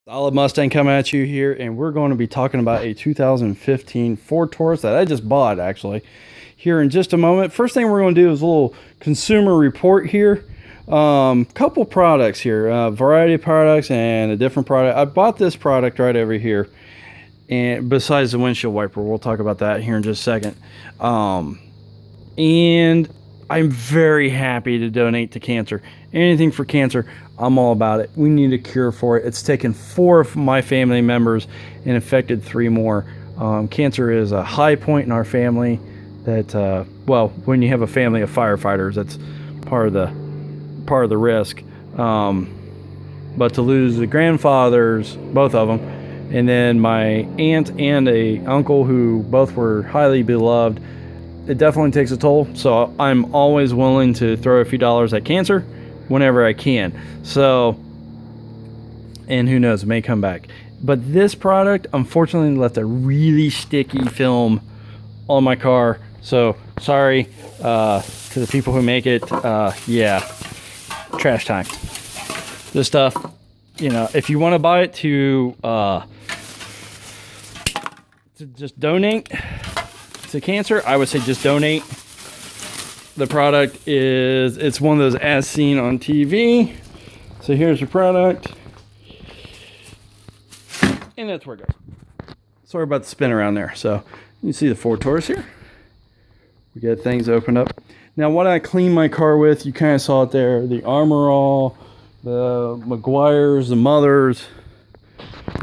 Solid Mustang coming at you here, and we're going to be talking about a 2015 Ford Taurus that I just bought actually here in just a moment. First thing we're going to do is a little consumer report here. Couple products here, variety of products and a different product. I bought this product right over here, and besides the windshield wiper, we'll talk about that here in just a second. And I'm very happy to donate to cancer. Anything for cancer, I'm all about it. We need a cure for it. It's taken 4 of my family members and affected 3 more. Cancer is a high point in our family. That well, when you have a family of firefighters, that's part of the risk. But to lose the grandfathers, both of them, and then my aunt and a uncle who both were highly beloved, it definitely takes a toll. So I'm always willing to throw a few dollars at cancer whenever I can. So, and who knows, it may come back. But this product unfortunately left a really sticky film on my car. So sorry to the people who make it. Yeah, trash time. This stuff, you know, if you want to buy it to just donate to cancer, I would say just donate. The product it's one of those as seen on TV. So here's your product, and that's where it goes. Sorry about the spin around there. So you see the Ford Taurus here. We get things opened up. Now what I clean my car with, you kind of saw it there, the Armor All, the Meguiar's, the Mothers,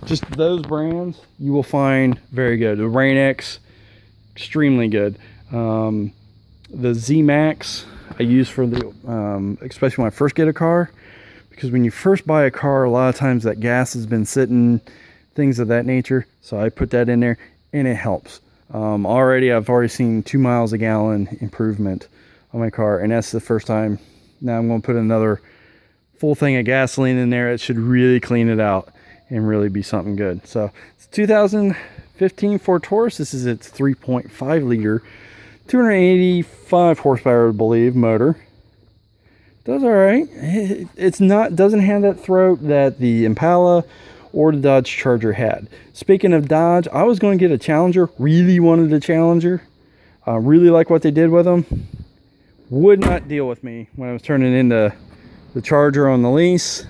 just those brands you will find very good. The Rain-X, extremely good. The Z-Max I use for the especially when I first get a car, because when you first buy a car, a lot of times that gas has been sitting, things of that nature. So I put that in there and it helps. I've already seen 2 miles a gallon improvement on my car, and that's the first time. Now I'm going to put another full thing of gasoline in there. It should really clean it out and really be something good. So it's 2015 Ford Taurus. This is its 3.5 liter 285 horsepower, I believe, motor. Does all right. Doesn't have that throat that the Impala or the Dodge Charger had. Speaking of Dodge, I was going to get a Challenger. Really wanted a Challenger. Really like what they did with them. Would not deal with me when I was turning into the Charger on the lease.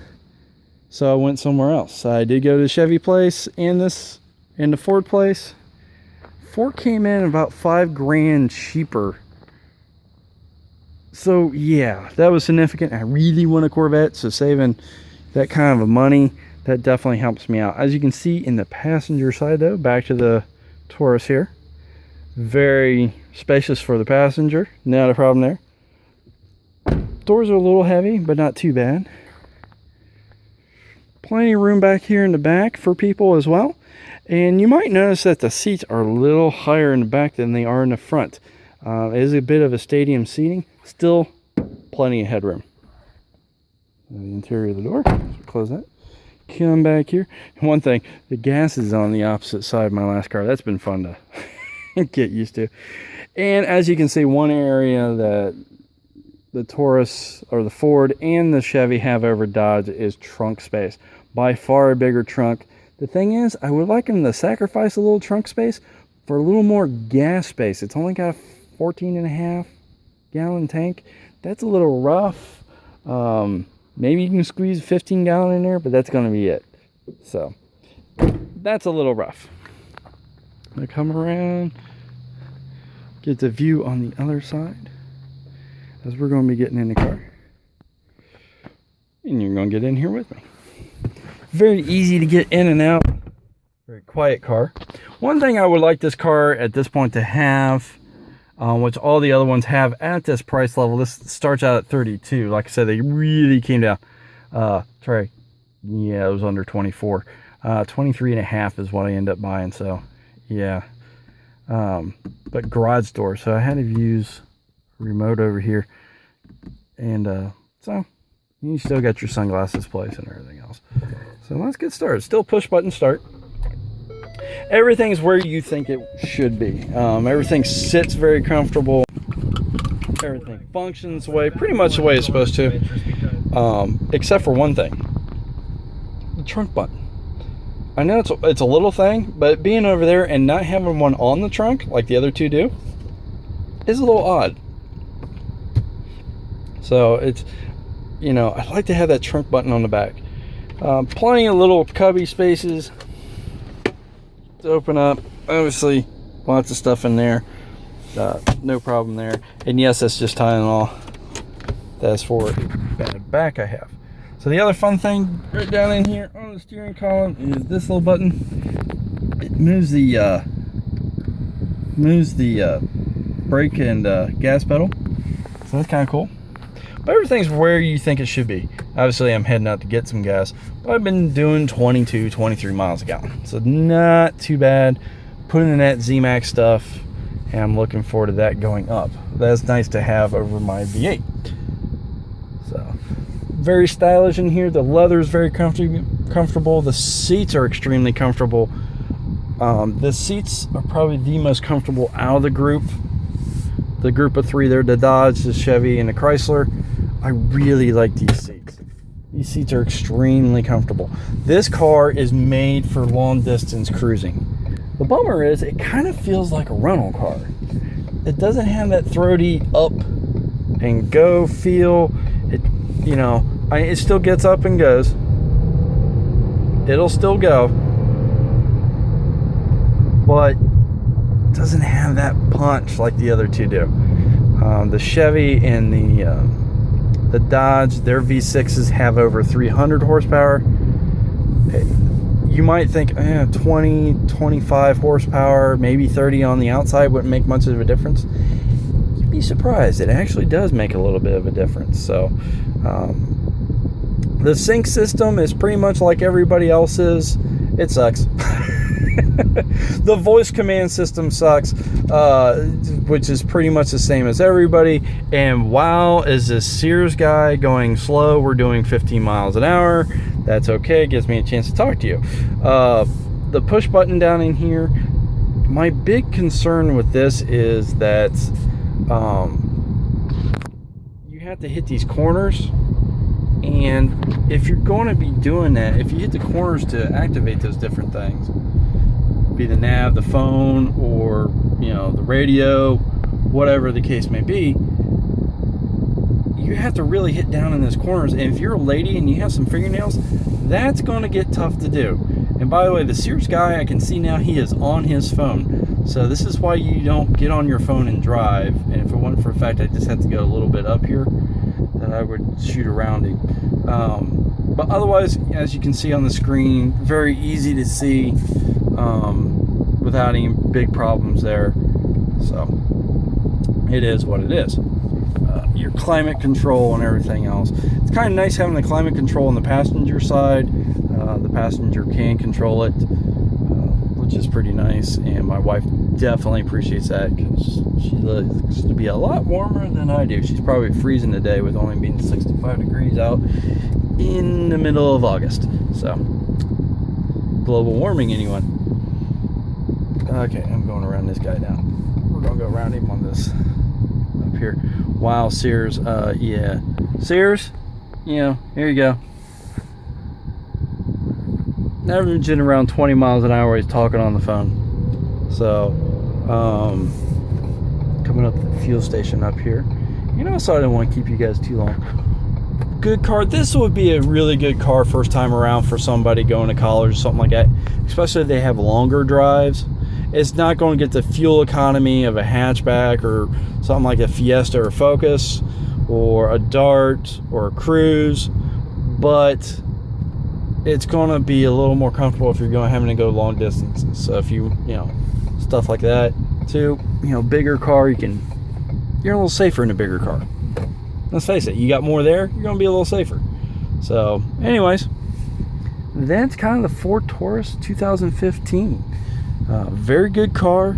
So I went somewhere else. I did go to the Chevy place and the Ford place. Ford came in about $5,000 cheaper. So yeah, that was significant. I really want a Corvette, so saving that kind of money, that definitely helps me out. As you can see in the passenger side though, back to the Taurus here. Very spacious for the passenger, not a problem there. Doors are a little heavy, but not too bad. Plenty of room back here in the back for people as well. And you might notice that the seats are a little higher in the back than they are in the front. It is a bit of a stadium seating. Still plenty of headroom. The interior of the door. So close that. Come back here. One thing, the gas is on the opposite side of my last car. That's been fun to get used to. And as you can see, one area that the Taurus or the Ford and the Chevy have over Dodge is trunk space. By far a bigger trunk. The thing is, I would like them to sacrifice a little trunk space for a little more gas space. It's only got a 14.5 gallon tank. That's a little rough. Maybe you can squeeze a 15 gallon in there, but that's going to be it. So that's a little rough. I come around, get the view on the other side as we're going to be getting in the car. And you're going to get in here with me. Very easy to get in and out. Very quiet car. One thing I would like this car at this point to have, which all the other ones have at this price level, this starts out at 32. Like I said, they really came down. Sorry, yeah, it was under 24. 23.5 is what I end up buying. So yeah, but garage door. So I had to use remote over here, and so you still got your sunglasses place and everything else. So let's get started. Still push button start. Everything's where you think it should be. Everything sits very comfortable. Everything functions pretty much the way it's supposed to. Except for one thing. The trunk button. I know it's a little thing, but being over there and not having one on the trunk like the other two do is a little odd. So it's, you know, I'd like to have that trunk button on the back. Plenty of little cubby spaces to open up. Obviously, lots of stuff in there. No problem there. And yes, that's just Tylenol. That's for a bad back I have. So the other fun thing right down in here on the steering column is this little button. It moves the brake and gas pedal. So that's kind of cool. But everything's where you think it should be. Obviously, I'm heading out to get some gas. But I've been doing 22, 23 miles a gallon. So not too bad. Putting in that Z-Max stuff, and I'm looking forward to that going up. That's nice to have over my V8. So, very stylish in here. The leather is very comfortable. The seats are extremely comfortable. The seats are probably the most comfortable out of the group. The group of three there, the Dodge, the Chevy, and the Chrysler. I really like these seats. These seats are extremely comfortable. This car is made for long distance cruising. The bummer is it kind of feels like a rental car. It doesn't have that throaty up and go feel. It, you know, it still gets up and goes. It'll still go, but it doesn't have that punch like the other two do. The Chevy and the Dodge, their V6s have over 300 horsepower. You might think 20, 25 horsepower, maybe 30 on the outside wouldn't make much of a difference. You'd be surprised. It actually does make a little bit of a difference. So the sync system is pretty much like everybody else's. It sucks. The voice command system sucks, which is pretty much the same as everybody. And wow, is this Sears guy going slow? We're doing 15 miles an hour. That's okay. It gives me a chance to talk to you. The push button down in here. My big concern with this is that you have to hit these corners. And if you're going to be doing that, if you hit the corners to activate those different things, be the nav, the phone, or you know, the radio, whatever the case may be, you have to really hit down in those corners. And if you're a lady and you have some fingernails, that's going to get tough to do. And by the way, the Sears guy, I can see now he is on his phone. So this is why you don't get on your phone and drive. And if it wasn't for a fact I just had to go a little bit up here, then I would shoot around him. But otherwise, as you can see on the screen, very easy to see without any big problems there. So it is what it is. Your climate control and everything else. It's kind of nice having the climate control on the passenger side. The passenger can control it, which is pretty nice. And my wife definitely appreciates that because she likes to be a lot warmer than I do. She's probably freezing today with only being 65 degrees out in the middle of August. So, global warming, anyone? Okay, I'm going around this guy now. We're going to go around him on this up here. Wow, Sears. Yeah. Sears, you know, here you go. Averaging around 20 miles an hour, he's talking on the phone. So, coming up to the fuel station up here. You know, so I didn't want to keep you guys too long. Good car. This would be a really good car first time around for somebody going to college or something like that. Especially if they have longer drives. It's not going to get the fuel economy of a hatchback or something like a Fiesta or Focus or a Dart or a Cruise, but it's going to be a little more comfortable if you're having to go long distances. So if you know, stuff like that too, you know, bigger car, you're a little safer in a bigger car. Let's face it, you got more there, you're going to be a little safer. So anyways, that's kind of the Ford Taurus 2015. Very good car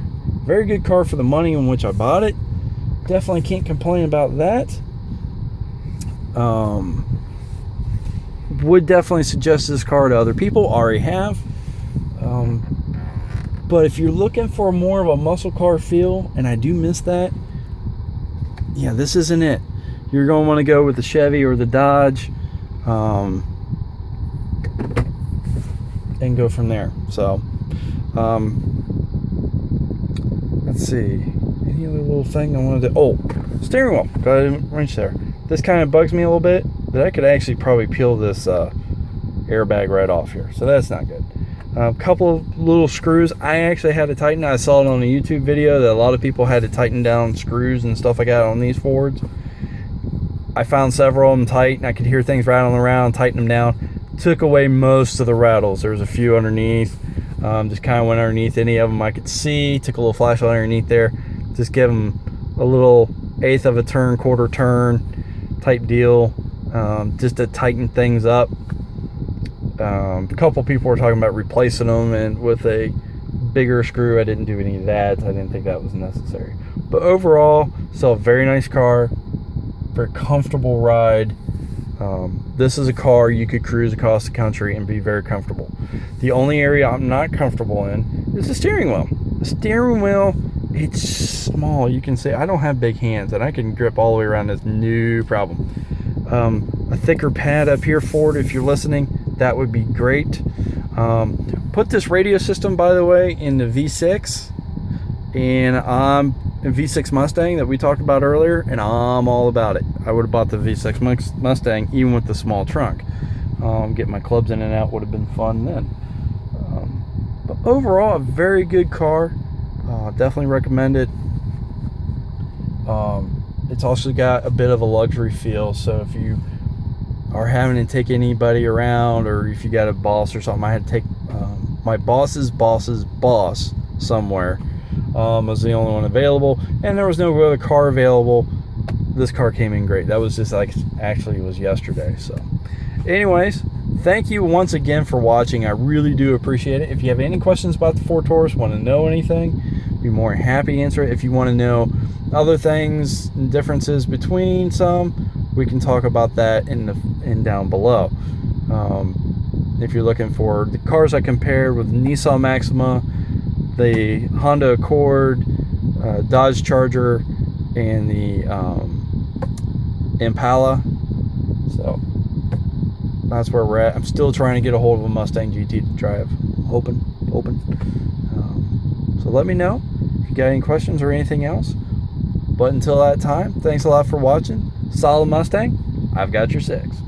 for the money in which I bought it. Definitely can't complain about that. Would definitely suggest this car to other people. Already have. But if you're looking for more of a muscle car feel, and I do miss that, yeah, this isn't it. You're going to want to go with the Chevy or the Dodge. and go from there. So let's see, any other little thing I wanted to, oh, steering wheel, got a wrench there. This kind of bugs me a little bit, that I could actually probably peel this airbag right off here, so that's not good. A couple of little screws I actually had to tighten. I saw it on a YouTube video that a lot of people had to tighten down screws and stuff like that on these Fords. I found several of them tight, and I could hear things rattling around, tighten them down. Took away most of the rattles. There was a few underneath. Just kind of went underneath any of them I could see. Took a little flashlight underneath there. Just give them a little 1/8 of a turn, quarter turn type deal, just to tighten things up. A couple people were talking about replacing them and with a bigger screw. I didn't do any of that. I didn't think that was necessary. But overall, still a very nice car, very comfortable ride. This is a car you could cruise across the country and be very comfortable. The only area I'm not comfortable in is the steering wheel. The steering wheel, it's small. You can see I don't have big hands, and I can grip all the way around this, no problem. A thicker pad up here, Ford, if you're listening, that would be great. Put this radio system, by the way, in the V6, and I'm a V6 Mustang that we talked about earlier, and I'm all about it. I would have bought the V6 Mustang even with the small trunk. Get my clubs in and out would have been fun then. But overall, a very good car. Definitely recommend it. It's also got a bit of a luxury feel, so if you are having to take anybody around, or if you got a boss or something, I had to take my boss's boss somewhere. Was the only one available, and there was no other car available. This car came in great. That was just like, actually it was yesterday. So anyways, thank you once again for watching. I really do appreciate it. If you have any questions about the Ford Taurus, want to know anything, be more than happy to answer it. If you want to know other things and differences between some, we can talk about that in down below. If you're looking for the cars I compared with Nissan Maxima, the Honda Accord, Dodge Charger, and the Impala, so that's where we're at. I'm still trying to get a hold of a Mustang GT to drive. Hoping. So let me know if you got any questions or anything else. But until that time, thanks a lot for watching. Solid Mustang, I've got your 6.